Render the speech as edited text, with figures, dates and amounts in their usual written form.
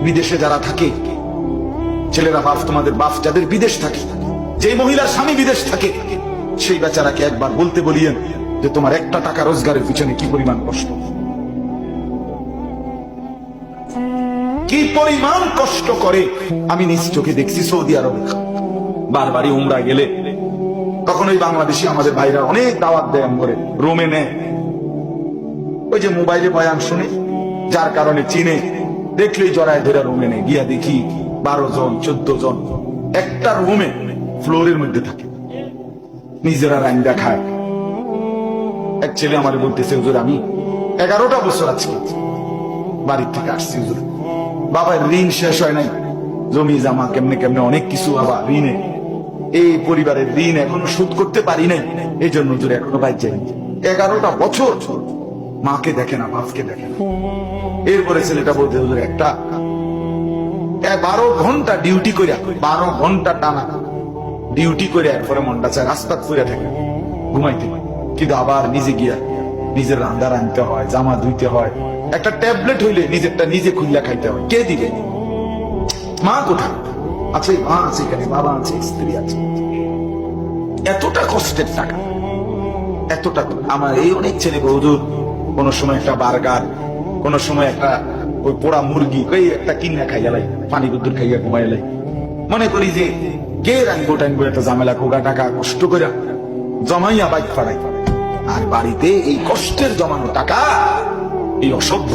বিদেশে যারা থাকে, ছেলেরা বাপ, তোমাদের বাপ যাদের বিদেশ থাকে, যে মহিলার স্বামী বিদেশ থাকে, সেই বেচারাকে একবার বলতে বলিয়েন যে তোমার একটা টাকা রোজগারের পিছনে কি পরিমাণ কষ্ট, কি পরিমাণ কষ্ট করে। আমি নিজ চোখে দেখছি সৌদি আরবে বারবারই উমরা গেলে তখন ওই বাংলাদেশি আমাদের ভাইরা অনেক দাওয়াত দেয় করে রুমে নেয়। ওই যে মোবাইলে বয়ান শুনে, যার কারণে চিনে, দেখলেই জড়ায় ধরে রুমে নেয়। গিয়া দেখি 12 জন 14 জন একটা রুমে ফ্লোরের মধ্যে থাকে, নিজেরা রান্না খায়। এক ছেলে আমার বলতেছে, হুজুর আমি 11টা বছর আছি বাড়ির থেকে আসছি হুজুর, বাবার ঋণ শেষ হয় নাই, জমি জামা কেমনে কেমনে অনেক কিছু বাবা ঋণে, এই পরিবারের ঋণ এখনো শোধ করতে পারি নাই, এই জন্য হুজুর এখনো বাইর যাই। 11টা বছর মাকে দেখে না, বাপকে দেখে না। এরপরে ছেলেটা বলতে, হুজুর একটা 12 ঘন্টা ডিউটি করে, 12 ঘন্টা টানা ডিউটি করে এরপরে মনটা চায় রাস্তা ফুরে থাকে, ঘুমাইতে হয়, কিন্তু আবার নিজে গিয়া নিজের রান্না রাঁধতে হয়, জামা ধুইতে হয়, একটা ট্যাবলেট হইলে নিজেরটা নিজে খুললা খাইতে হয়। কে দিবে? মা কোথায় আছে? মা আছে এখানে, বাবা আছে, স্ত্রী আছে। এতটা কষ্টের টাকা, এতটা। আমার এই অনেক ছেলে হুজুর কোন সময় একটা বার্গার, কোন সময় একটা ওই পোড়া মুরগি ওই একটা কিনা খাইয়ালাই, পানি বুদ্দুর খাইয়া ঘুমাইলাই, মনে করি যে কে রাখবো টাইমবো, একটা ঝামেলা কোগা টাকা কষ্ট করে জমাইয়া বাইক ফাড়াই, আর বাড়িতে এই কষ্টের জমানো টাকা এই অসভ্য